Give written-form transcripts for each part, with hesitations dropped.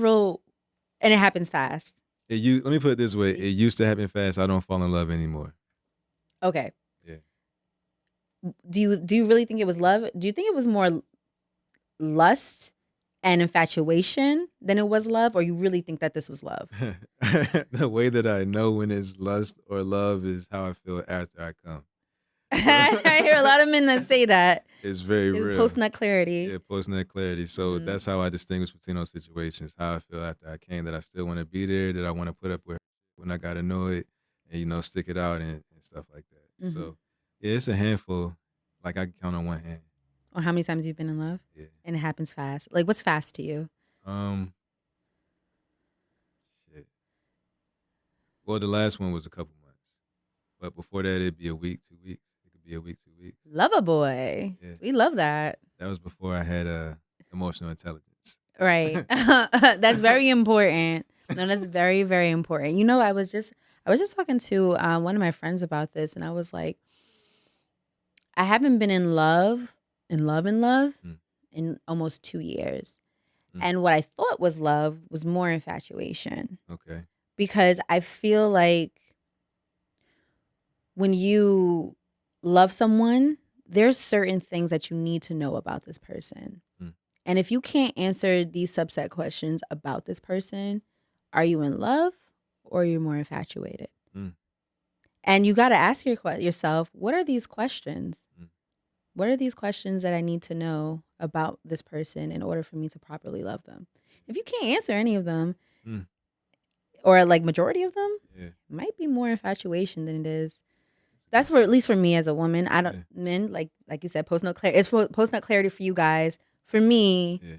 several, and it happens fast. Let me put it this way: it used to happen fast. I don't fall in love anymore. Okay. Yeah. Do you really think it was love? Do you think it was more lust and infatuation than it was love, or you really think that this was love? The way that I know when it's lust or love is how I feel after I come. So I hear a lot of men that say that. it's very It's real. post nut clarity. Yeah, posting that clarity. So Mm-hmm. that's how I distinguish between those situations. How I feel after I came, that I still want to be there, that I want to put up with when I got to know it, and stick it out and stuff like that. Mm-hmm. So yeah, it's a handful. Like I can count on one hand. Or how many times you've been in love, Yeah. and it happens fast. Like, what's fast to you? Um. Shit. Well, the last one was a couple months, but before that, it'd be a week, 2 weeks. It could be a week, 2 weeks. Love a boy. Yeah. We love that. That was before I had emotional intelligence. Right. That's very important. No, that's very, very important. I was just talking to one of my friends about this, and I was like, I haven't been in love, Mm, in almost 2 years. mm, And what I thought was love was more infatuation, okay. because I feel like when you love someone, there's certain things that you need to know about this person. Mm, And if you can't answer these subset questions about this person, are you in love or are you more infatuated? mm, And you got to ask yourself, what are these questions? mm, What are these questions that I need to know about this person in order for me to properly love them? If you can't answer any of them, mm, or like majority of them, yeah. it might be more infatuation than it is. That's That's a for, good at point. least for me as a woman. I don't, Yeah. men, like you said, post nut clarity. It's post nut clarity for you guys. For me, Yeah.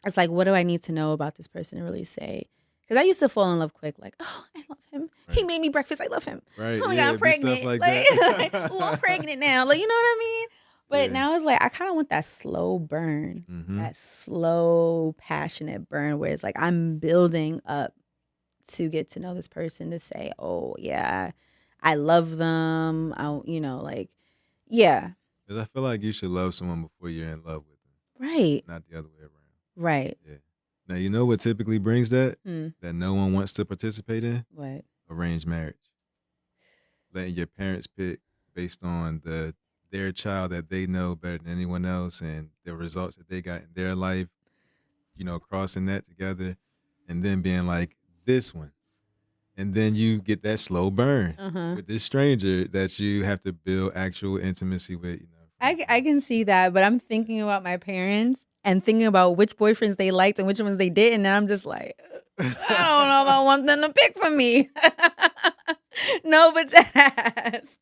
it's like, what do I need to know about this person to really say? Because I used to fall in love quick. Like, oh, I love him. He Right. made me breakfast. I love him. Right. Oh my god, Yeah. I'm It'd be stuff pregnant. like Like, oh, I'm that. pregnant now. Like, you know what I mean? But Yeah. now it's like I kind of want that slow burn, Mm-hmm. that slow, passionate burn where it's like I'm building up to get to know this person to say, oh yeah, I love them. Like, yeah, Because I feel like you should love someone before you're in love with them, right, not the other way around. right. Yeah. Now you know what typically brings that Hmm. that no one wants to participate in? What? Arranged marriage. Letting your parents pick based on their child that they know better than anyone else and the results that they got in their life, crossing that together and then being like this one. And then you get that slow burn Uh huh. with this stranger that you have to build actual intimacy with, from the I jump. can see that, but I'm thinking about my parents and thinking about which boyfriends they liked and which ones they didn't, and I'm just like, I don't know if I want them to pick for me. No, but ass.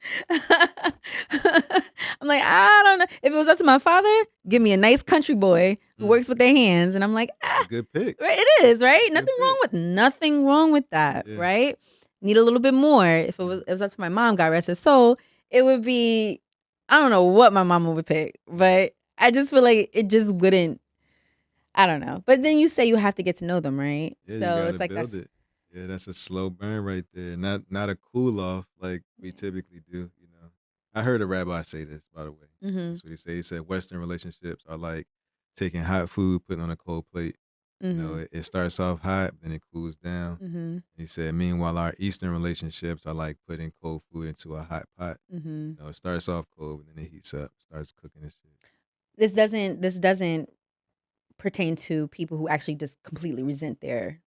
I'm like, I don't know. If it was up to my father, give me a nice country boy who Mm, works with their hands, and I'm like, that's a good pick. right, it is That's right. a good pick. Nothing wrong with that, Yeah. right? Need a little bit more. If Mm, it was up to my mom, God rest her soul, it would be. I don't know what my mama would pick, mm. but I just feel like it just wouldn't. I don't know. But then you say you have to get to know them, right? Yeah, you So got it's to like build that's it. Yeah, that's a slow burn right there. Not a cool off like we yeah. typically do. I heard a rabbi say this, by the way. Mhm. That's what he said. He said Western relationships are like taking hot food, putting on a cold plate. Mhm. It starts off hot, then it cools down. Mhm. He said, meanwhile, our Eastern relationships are like putting cold food into a hot pot. Mhm. It starts off cold, and then it heats up, starts cooking and shit. This doesn't pertain to people who actually just completely resent their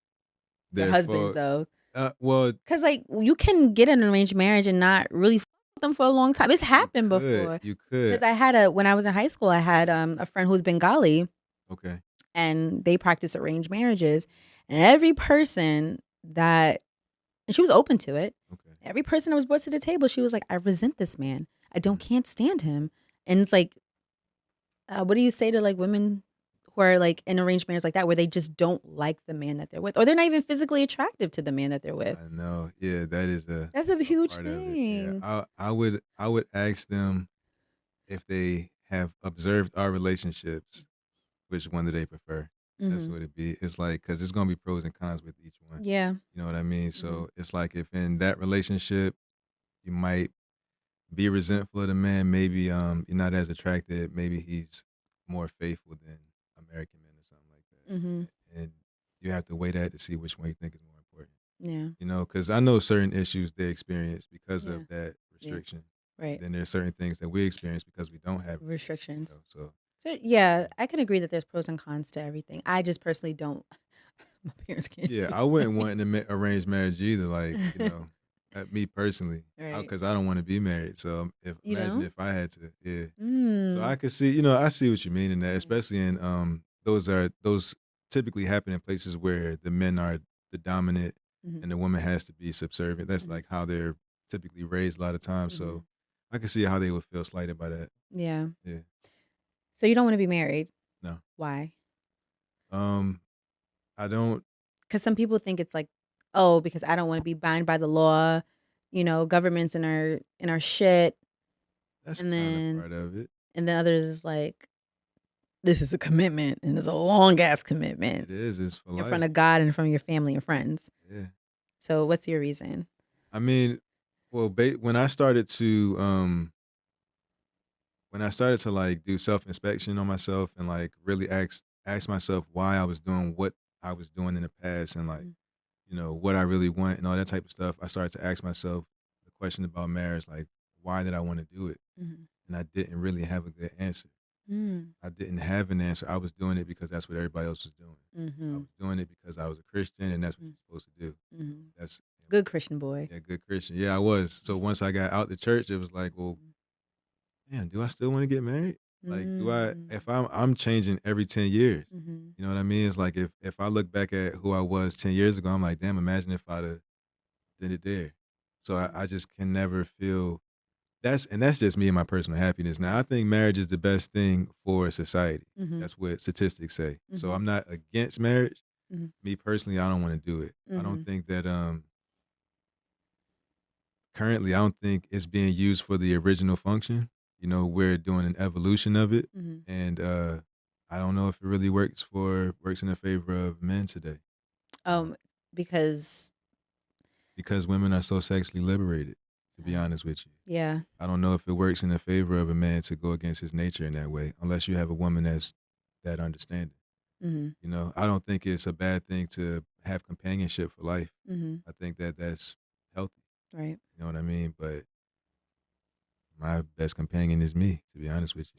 husbands Therefore, though. well, Cause like you can get an arranged marriage and not really with them for a long time. It's happened before. you could. Cause when I was in high school, I had a friend who was Bengali, Okay. and they practice arranged marriages. And every person that and she was open to it. Okay. Every person that was brought to the table, she was like, I resent this man. I don't Mm. can't stand him. And it's like, what do you say to like women who are like in arranged marriage like that, where they just don't like the man that they're with, or they're not even physically attractive to the man that they're with? I know. Yeah, that is That's a a huge part of it. Yeah, thing. I would ask them if they have observed our relationships, which one do they prefer? That's Hmm. what it'd be. It's like because it's gonna be pros and cons with each one. Yeah. You know what I mean? Hmm. So it's like if in that relationship you might be resentful of the man, maybe you're not as attracted. Maybe he's more faithful than American men or something like Hmm. that. And you have to weigh that to see which one you think is more important. Yeah. You know, because I know certain issues they experience because Yeah. of that Yeah. restriction. Right. Then there's certain things that we experience because we don't have Restrictions. you know, so So yeah, I can agree that there's pros and cons to everything. I just personally don't. My parents can't yeah, I raise wouldn't me. want an arranged marriage either. Like you know, me personally, Right. because I don't want to be married. So if You imagine don't? if I had to, yeah. So I Mm. could see, you know, I see what you mean in that, Mm. especially in those typically happen in places where the men are the dominant Mhm. and the woman has to be subservient. That's Mhm. like how they're typically raised a lot of times. So Mhm. I can see how they would feel slighted by that. Yeah. Yeah. So you don't want to be married? No. Why? Um, I don't. Because some people think it's like, oh, because I don't want to be bound by the law. You know, governments in our shit, That's and kind of then part of it. others is like, this is a commitment, and it's a long ass commitment It is. It's for in front life. of God and in front of your family and friends. Yeah. So what's your reason? I mean, well, when I started to like do self inspection on myself and like really ask myself why I was doing what I was doing in the past and like Mhm. you know what I really want and all that type of stuff, I started to ask myself the question about marriage, like why did I want to do it? Mhm. And I didn't really have a good answer. Mm. I didn't have an answer. I was doing it because that's what everybody else was doing. I Mhm. was doing it because I was a Christian and that's what Mm. you're supposed to do. Mhm. That's Good Christian boy. yeah, good Christian. Yeah, I was. So once I got out the church, it was like, well, damn, do I still want to get married? Like, do I? Mm. If I'm changing every 10 years, Mhm. you know what I mean? It's like if I look back at who I was 10 years ago, I'm like, damn, imagine if I'd have did it there. So I just can never feel that's just me and my personal happiness. Now I think marriage is the best thing for society. Mhm. That's what statistics say. So Mhm. I'm not against marriage. Mhm. Me personally, I don't want to do it. I don't Mhm. think that currently, I don't think it's being used for the original function. You know, we're doing an evolution of it, Mhm. and I don't know if it really works in the favor of men today. You know, Um, because because women are so sexually liberated. To be uh, honest with you, yeah. I don't know if it works in the favor of a man to go against his nature in that way, unless you have a woman that's that understanding. Mhm. You know, I don't think it's a bad thing to have companionship for life. Mhm. I think that that's healthy. Right. You know what I mean? But my best companion is me. To be honest with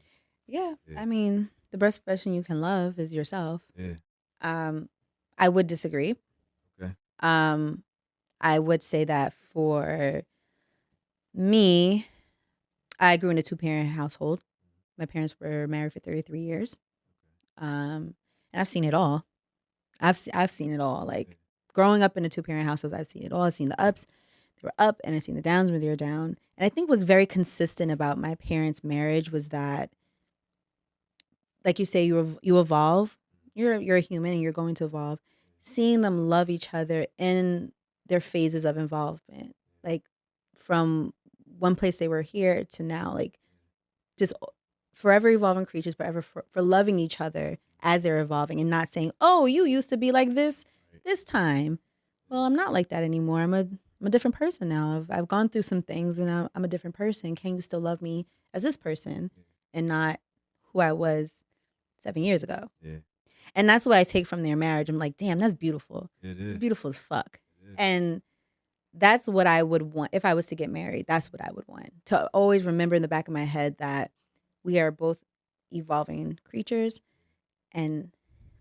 Yeah. you, yeah. I mean, the best person you can love is yourself. Yeah. Um, I would disagree. Okay. Um, I would say that for me, I grew in a two-parent household. My parents were married for 33 years. And I've seen it all. I've seen it all. Yeah. Like growing up in a two-parent household, I've seen it all. I've seen the ups, they were up, and I've seen the downs when they were down. And I think what's very consistent about my parents' marriage was that, like you say, you evolve. You're a human and you're going to evolve. Seeing them love each other in their phases of involvement, like from one place they were here to now, like just forever evolving creatures, forever for loving each other as they're evolving and not saying, "Oh, you used to be like Right. this time." Yeah. Well, I'm not like that anymore. I'm a different person now. I've gone through some things and I'm a different person. Can you still love me as this person Yeah. and not who I was 7 years ago? Yeah. And that's what I take from their marriage. I'm like, damn, that's beautiful. It It's is. beautiful as fuck. It is. And that's what I would want if I was to get married. That's what I would want to always remember in the back of my head that we are both evolving creatures. And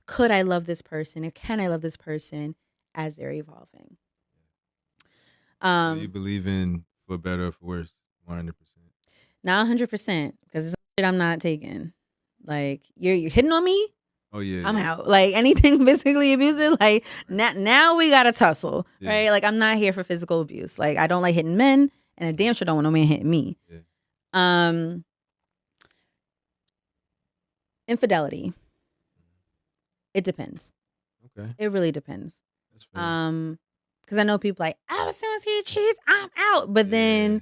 could I love this person or can I love this person as they're evolving? So you Um, believe in for better or for worse, 100%. Not 100% because it's shit I'm not taking. Like you're hitting on me, Oh yeah, I'm yeah. out. Like anything physically Right. abusive, like Right. now we gotta tussle, Yeah. right? Like I'm not here for physical abuse. Like I don't like hitting men, and I damn sure don't want no man hitting me. Yeah. Um, Infidelity. It depends. Okay. It really depends. That's fair. Because I know people like, oh, as soon as he cheats, I'm out. But Yeah. then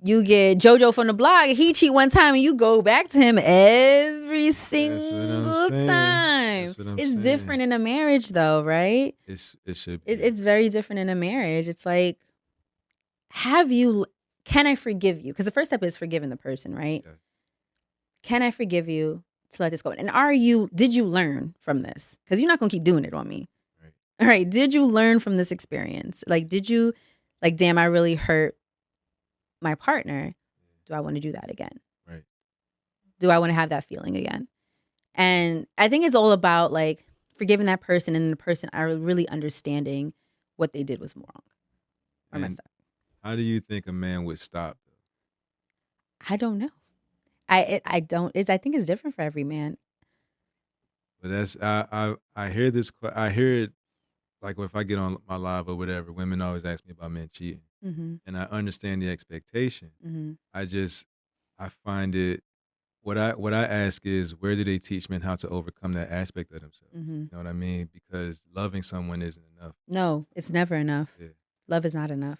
you get JoJo from the block, he cheat one time, and you go back to him every That's what I'm single saying. time. That's what I'm It's saying. different in a marriage, though, right? It should be. It's very different in a marriage. It's like, have you? Can I forgive you? Because the first step is forgiving the person, right? Yeah. Can I forgive you? to let this go? And did you learn from this? Because you're not gonna keep doing it on me. Right. All right. Did you learn from this experience? Like, did you damn, I really hurt my partner. Do I want to do that again? Right. Do I want to have that feeling again? And I think it's all about like forgiving that person and the person are really understanding what they did was wrong or And messed up. how do you think a man would stop? I don't know. I don't. I think it's different for every man. But that's I hear this. I hear it like if I get on my live or whatever. Women always ask me about men cheating, Mm-hmm. and I understand the expectation. Mm-hmm. I find it. What I ask is, where do they teach men how to overcome that aspect of themselves? Mm-hmm. You know what I mean? Because loving someone isn't enough. No, it's never enough. Yeah. Love is not enough.